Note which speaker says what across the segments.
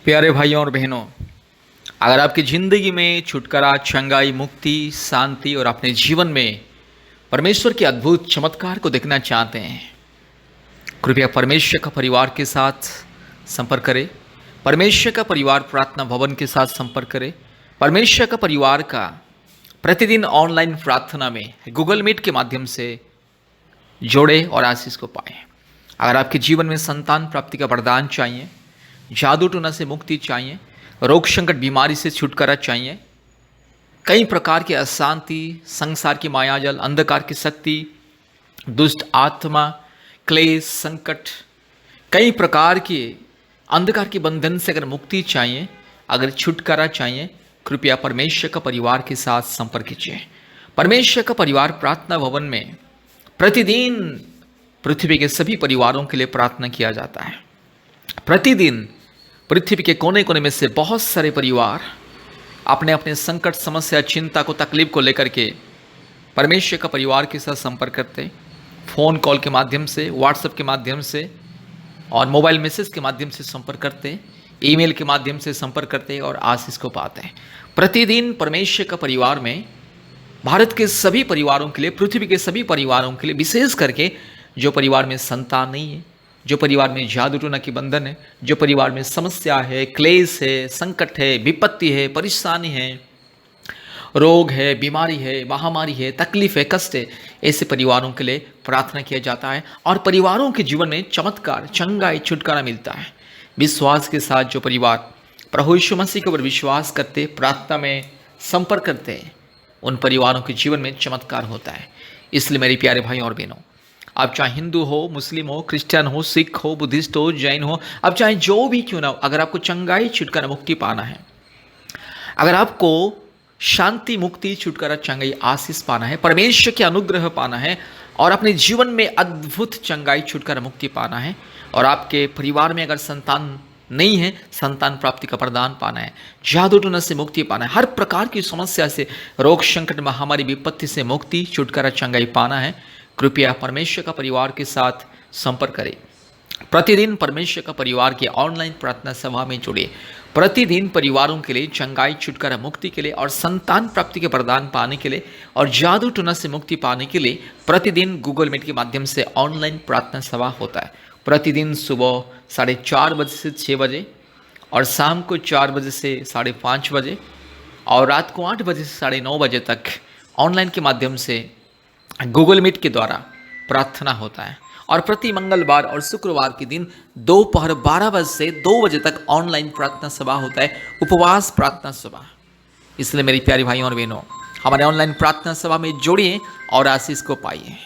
Speaker 1: प्यारे भाइयों और बहनों, अगर आपकी ज़िंदगी में छुटकारा, चंगाई, मुक्ति, शांति और अपने जीवन में परमेश्वर के अद्भुत चमत्कार को देखना चाहते हैं, कृपया परमेश्वर का परिवार के साथ संपर्क करें। परमेश्वर का परिवार प्रार्थना भवन के साथ संपर्क करें। परमेश्वर का परिवार का प्रतिदिन ऑनलाइन प्रार्थना में गूगल मीट के माध्यम से जोड़े और आशीष को पाएं। अगर आपके जीवन में संतान प्राप्ति का वरदान चाहिए, जादू टोना से मुक्ति चाहिए, रोग संकट बीमारी से छुटकारा चाहिए, कई प्रकार की अशांति, संसार की मायाजाल, अंधकार की शक्ति, दुष्ट आत्मा, क्लेश, संकट, कई प्रकार के अंधकार के बंधन से अगर मुक्ति चाहिए, अगर छुटकारा चाहिए, कृपया परमेश्वर का परिवार के साथ संपर्क कीजिए। परमेश्वर का परिवार प्रार्थना भवन में प्रतिदिन पृथ्वी के सभी परिवारों के लिए प्रार्थना किया जाता है। प्रतिदिन पृथ्वी के कोने कोने में से बहुत सारे परिवार अपने अपने संकट, समस्या, चिंता को, तकलीफ को लेकर के परमेश्वर का परिवार के साथ संपर्क करते हैं। फ़ोन कॉल के माध्यम से, व्हाट्सएप के माध्यम से और मोबाइल मैसेज के माध्यम से संपर्क करते हैं, ईमेल के माध्यम से संपर्क करते हैं और आशीष को पाते हैं। प्रतिदिन परमेश्वर का परिवार में भारत के सभी परिवारों के लिए, पृथ्वी के सभी परिवारों के लिए, विशेष करके जो परिवार में संतान नहीं है, जो परिवार में जादू टोना की बंधन है, जो परिवार में समस्या है, क्लेश है, संकट है, विपत्ति है, परेशानी है, रोग है, बीमारी है, महामारी है, तकलीफ है, कष्ट है, ऐसे परिवारों के लिए प्रार्थना किया जाता है और परिवारों के जीवन में चमत्कार, चंगाई, छुटकारा मिलता है। विश्वास के साथ जो परिवार प्रभु यीशु मसीह के ऊपर विश्वास करते, प्रार्थना में संपर्क करते हैं, उन परिवारों के जीवन में चमत्कार होता है। इसलिए मेरे प्यारे भाइयों और बहनों, आप चाहे हिंदू हो, मुस्लिम हो, क्रिश्चियन हो, सिख हो, बुद्धिस्ट हो, जैन हो, आप चाहे जो भी क्यों ना हो, अगर आपको चंगाई, छुटकारा, मुक्ति पाना है, अगर आपको शांति, मुक्ति, छुटकारा, चंगाई, आशीष पाना है, परमेश्वर के अनुग्रह पाना है और अपने जीवन में अद्भुत चंगाई, छुटकारा, मुक्ति पाना है और आपके परिवार में अगर संतान नहीं है, संतान प्राप्ति का वरदान पाना है, जादू टोना से मुक्ति पाना है, हर प्रकार की समस्या से, रोग संकट, महामारी, विपत्ति से मुक्ति, छुटकारा, चंगाई पाना है, कृपया परमेश्वर का परिवार के साथ संपर्क करें। प्रतिदिन परमेश्वर का परिवार की ऑनलाइन प्रार्थना सभा में जुड़े। प्रतिदिन परिवारों के लिए चंगाई, छुटकारा, मुक्ति के लिए और संतान प्राप्ति के वरदान पाने के लिए और जादू टोना से मुक्ति पाने के लिए प्रतिदिन गूगल मीट के माध्यम से ऑनलाइन प्रार्थना सभा होता है। प्रतिदिन सुबह 4:30 बजे से 6 बजे और शाम को 4 बजे से 5:30 बजे और रात को 8 बजे से 9:30 बजे तक ऑनलाइन के माध्यम से गूगल मीट के द्वारा प्रार्थना होता है और प्रति मंगलवार और शुक्रवार के दिन दोपहर 12 बजे से 2 बजे तक ऑनलाइन प्रार्थना सभा होता है, उपवास प्रार्थना सभा। इसलिए मेरी प्यारी भाइयों और बहनों, हमारे ऑनलाइन प्रार्थना सभा में जुड़िए और आशीष को पाइए।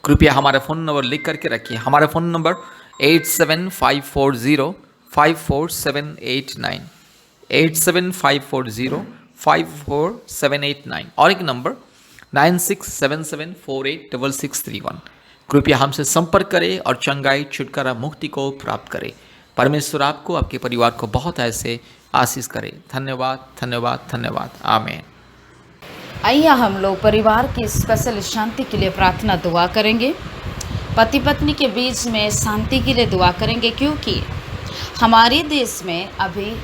Speaker 1: कृपया हमारा फ़ोन नंबर लिख करके रखिए। हमारा फ़ोन नंबर 8754054789, 8754054789 और एक नंबर 9677486631। कृपया हमसे संपर्क करें और चंगाई, छुटकारा, मुक्ति को प्राप्त करें। परमेश्वर आपको, आपके परिवार को बहुत ऐसे आशीष करे। धन्यवाद, धन्यवाद, धन्यवाद। आमीन।
Speaker 2: आइए हम लोग परिवार की स्पेशल शांति के लिए प्रार्थना दुआ करेंगे। पति पत्नी के बीच में शांति के लिए दुआ करेंगे, क्योंकि हमारे देश में अभी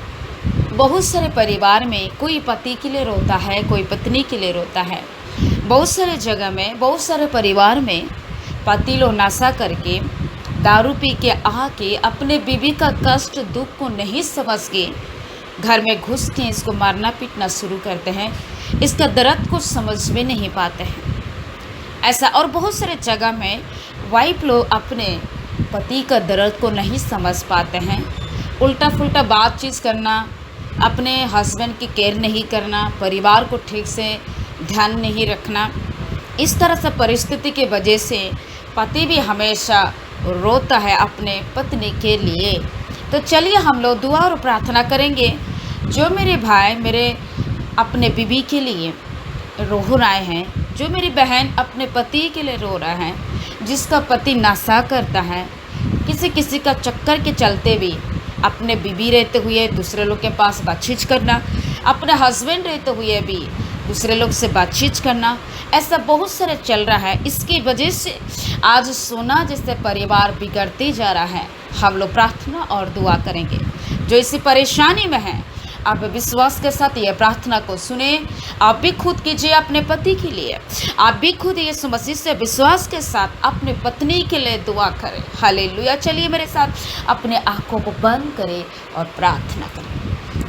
Speaker 2: बहुत सारे परिवार में कोई पति के लिए रोता है, कोई पत्नी के लिए रोता है। बहुत सारे जगह में, बहुत सारे परिवार में पति लोग नशा करके, दारू पी के आके अपने बीवी का कष्ट, दुख को नहीं समझ के घर में घुस के इसको मारना पीटना शुरू करते हैं। इसका दर्द कुछ समझ में नहीं पाते हैं। ऐसा और बहुत सारे जगह में वाइफ लोग अपने पति का दर्द को नहीं समझ पाते हैं। उल्टा फुल्टा बातचीत करना, अपने हस्बैंड की केयर नहीं करना, परिवार को ठीक से ध्यान नहीं रखना, इस तरह से परिस्थिति की वजह से पति भी हमेशा रोता है अपने पत्नी के लिए। तो चलिए हम लोग दुआ और प्रार्थना करेंगे। जो मेरे भाई मेरे अपने बीवी के लिए रो रहे हैं, जो मेरी बहन अपने पति के लिए रो रहा है, जिसका पति नशा करता है, किसी का चक्कर के चलते भी अपने बीवी रहते हुए दूसरे लोग के पास बातचीत करना, अपने हस्बैंड रहते हुए भी दूसरे लोग से बातचीत करना, ऐसा बहुत सारे चल रहा है। इसकी वजह से आज सुना जिससे परिवार बिगड़ते जा रहा है, हम लोग प्रार्थना और दुआ करेंगे। जो इसी परेशानी में है, आप विश्वास के साथ ये प्रार्थना को सुने। आप भी खुद कीजिए अपने पति के लिए, आप भी खुद यीशु मसीह से विश्वास के साथ अपनी पत्नी के लिए दुआ करें। हालेलुया। चलिए मेरे साथ अपने आंखों को बंद करें और प्रार्थना करें।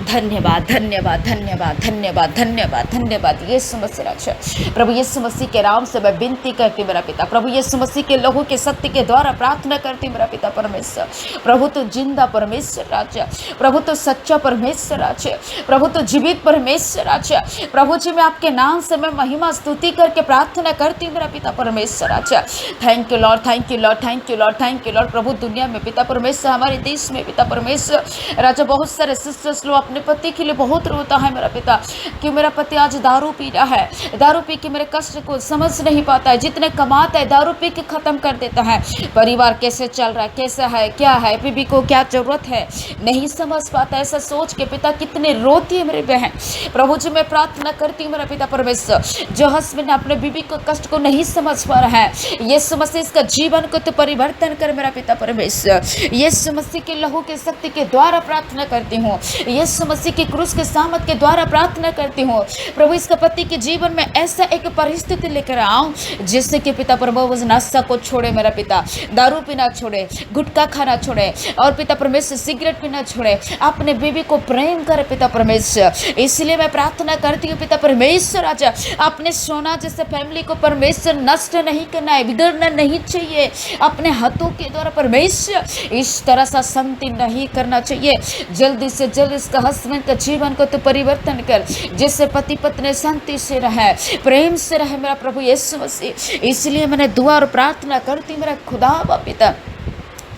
Speaker 2: धन्यवाद धन्यवाद धन्यवाद धन्यवाद धन्यवाद धन्यवाद यीशु मसीह राजा। प्रभु यीशु मसीह के नाम से मैं विनती करती मेरा पिता, प्रभु यीशु मसीह के लहू के सत्य के द्वारा प्रार्थना करती मेरा पिता परमेश्वर। प्रभु तो जिंदा परमेश्वर राजा, प्रभु तो सच्चा परमेश्वर राजा, प्रभु तो जीवित परमेश्वर राजा। प्रभु जी मैं आपके नाम से मैं महिमा स्तुति करके प्रार्थना करती मेरा पिता परमेश्वर राजा। Thank you lord, thank you lord, thank you lord, thank you lord. प्रभु दुनिया में पिता परमेश्वर, हमारे देश में पिता परमेश्वर राजा, बहुत सारे सिस्टर्स लोग अपने पति के लिए बहुत रोता है मेरा पिता, कि मेरा पति आज दारू पी रहा है, दारू पी के मेरे कष्ट को समझ नहीं पाता है, जितने कमाता है दारू पी के खत्म कर देता है। परिवार कैसे चल रहा है, कैसा है, क्या है, बीबी को क्या जरूरत है, नहीं समझ पाता। ऐसा सोच के पिता कितने रोती है मेरी बहन। प्रभु जी मैं प्रार्थना करती हूँ मेरा पिता परमेश्वर, जो हस्बैंड अपने बीबी को कष्ट को नहीं समझ पा रहा है, यीशु मसीह इसका जीवन को तो परिवर्तन कर मेरा पिता परमेश्वर। यीशु मसीह के लहू के शक्ति के द्वारा प्रार्थना करती हूँ, यीशु मसीह की क्रूस के सामत के द्वारा प्रार्थना करती हूँ। प्रभु इसका पति के जीवन में ऐसा एक परिस्थिति लेकर आऊं जिससे कि पिता प्रभु उस नशा को छोड़े मेरा पिता, दारू पीना छोड़े, गुटखा खाना छोड़े, और पिता परमेश्वर सिगरेट पीना छोड़े, अपने बीवी को प्रेम करे पिता परमेश्वर। इसलिए मैं प्रार्थना करती हूँ पिता परमेश्वर राजा, अपने सोना जैसे फैमिली को परमेश्वर नष्ट नहीं करना है, बिगड़ना नहीं चाहिए। अपने हाथों के द्वारा परमेश्वर इस तरह सा शांति नहीं करना चाहिए। जल्दी से जल्द इसका हस्बैंड का जीवन को तो परिवर्तन कर, जिससे पति पत्नी शांति से रहे, प्रेम से रहे मेरा प्रभु यीशु मसीह। इसलिए मैंने दुआ और प्रार्थना करती मेरा खुदा पिता,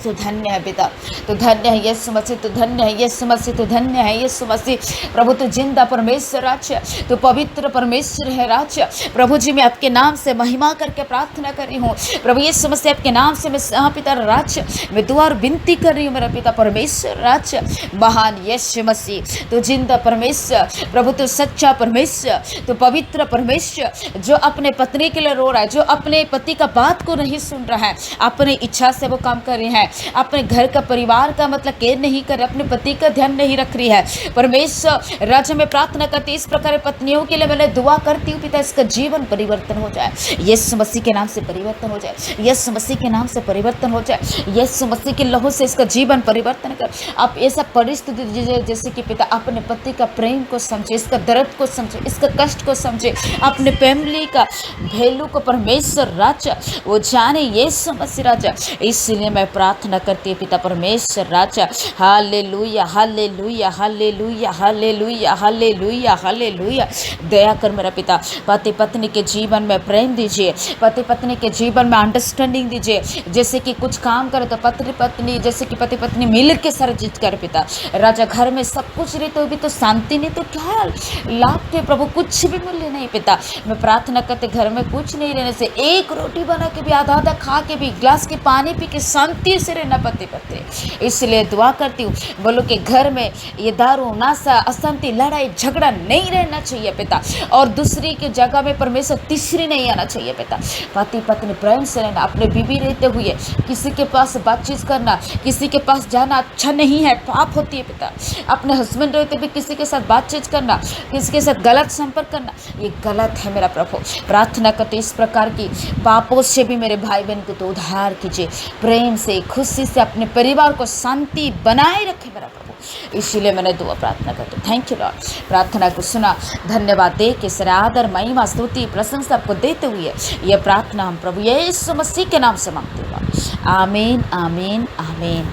Speaker 2: तो धन्य है पिता, तो धन्य है यीशु मसीह, तो धन्य है यीशु मसीह, तो धन्य है यीशु मसीह। प्रभु तो जिंदा परमेश्वर राजा, तो पवित्र परमेश्वर है राजा। प्रभु जी मैं आपके नाम से महिमा करके प्रार्थना कर रही हूँ प्रभु यीशु मसीह, आपके नाम से मैं पिता राजा मैं दुआ और विनती कर रही हूँ मेरा पिता परमेश्वर राजा। महान यीशु मसीह तो जिंदा परमेश्वर, प्रभु तो सच्चा परमेश्वर, तो पवित्र परमेश्वर, जो अपने पत्नी के लिए रो रहा है, जो अपने पति का बात को नहीं सुन रहा है, अपनी इच्छा से वो काम कर रही है, अपने घर का परिवार का मतलब केयर नहीं कर रहे, अपने पति का ध्यान नहीं रख रही है परमेश्वर राजा। मैं प्रार्थना करती इस प्रकार पत्नियों के लिए मैंने दुआ करती हूँ पिता, इसका जीवन परिवर्तन हो जाए, यीशु मसीह के नाम से परिवर्तन हो जाए, यीशु मसीह के नाम से परिवर्तन हो जाए, यीशु मसीह के लहू से इसका जीवन परिवर्तन कर। आप ऐसा परिस्थिति दीजिए जैसे कि पिता अपने पति का प्रेम को समझे, इसका दर्द को समझे, इसका कष्ट को समझे, अपने फैमिली का वैल्यू को परमेश्वर राजा वो जाने यीशु मसीह राजा। इसलिए मैं प्रार्थना करती है पिता परमेश्वर राजा। Hallelujah hallelujah hallelujah hallelujah hallelujah hallelujah. दया कर मेरा पिता, पति पत्नी के जीवन में प्रेम दीजिए, पति पत्नी के जीवन में अंडरस्टैंडिंग दीजिए। जैसे कि कुछ काम करे तो पति पत्नी, जैसे कि पति पत्नी मिल के सारा चीज कर पिता राजा। घर में सब कुछ रहे तो भी तो शांति नहीं, तो क्या लाभ के प्रभु, कुछ भी मूल्य नहीं पिता। मैं प्रार्थना करते घर में कुछ नहीं रहने से, एक रोटी बना के भी आधा आधा खा के भी गिलास के पानी पी के शांति से रहना पति पत्नी। इसलिए दुआ करती हूँ बोलो कि घर में ये दारू नशा अशांति लड़ाई झगड़ा नहीं रहना चाहिए पिता, और दूसरी की जगह में परमेश्वर तीसरी नहीं आना चाहिए पिता। पति पत्नी प्रेम से रहना, अपने बीवी रहते हुए किसी के पास बातचीत करना, किसी के पास जाना अच्छा नहीं है, पाप होती है पिता। अपने हस्बैंड रहते भी किसी के साथ बातचीत करना, किसी के साथ गलत संपर्क करना, ये गलत है मेरा प्रभु। प्रार्थना करते इस प्रकार की पापों से भी मेरे भाई बहन को तो उद्धार कीजिए, प्रेम से खुशी से अपने परिवार को शांति बनाए रखे मेरा प्रभु। इसीलिए मैंने दुआ प्रार्थना करती हूँ। थैंक यू लॉर्ड, प्रार्थना को सुना, धन्यवाद दे के सर आदर महिमा स्तुति प्रशंसा आपको देते हुए यह प्रार्थना हम प्रभु यीशु मसीह के नाम से मांगते हुए, आमीन आमीन आमीन।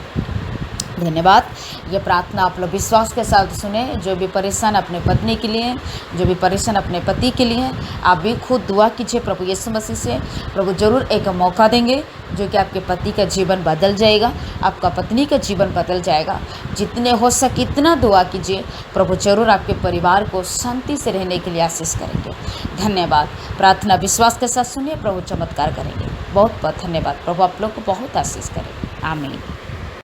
Speaker 2: धन्यवाद। ये प्रार्थना आप लोग विश्वास के साथ सुने। जो भी परेशान अपने पत्नी के लिए, जो भी परेशान अपने पति के लिए, आप भी खुद दुआ कीजिए प्रभु यीशु मसीह से। प्रभु जरूर एक मौका देंगे जो कि आपके पति का जीवन बदल जाएगा, आपका पत्नी का जीवन बदल जाएगा। जितने हो सके इतना दुआ कीजिए, प्रभु जरूर आपके परिवार को शांति से रहने के लिए आशीष करेंगे। धन्यवाद। प्रार्थना विश्वास के साथ सुनिए, प्रभु चमत्कार करेंगे। बहुत बहुत धन्यवाद। प्रभु आप लोग को बहुत आशीष करें। आमीन।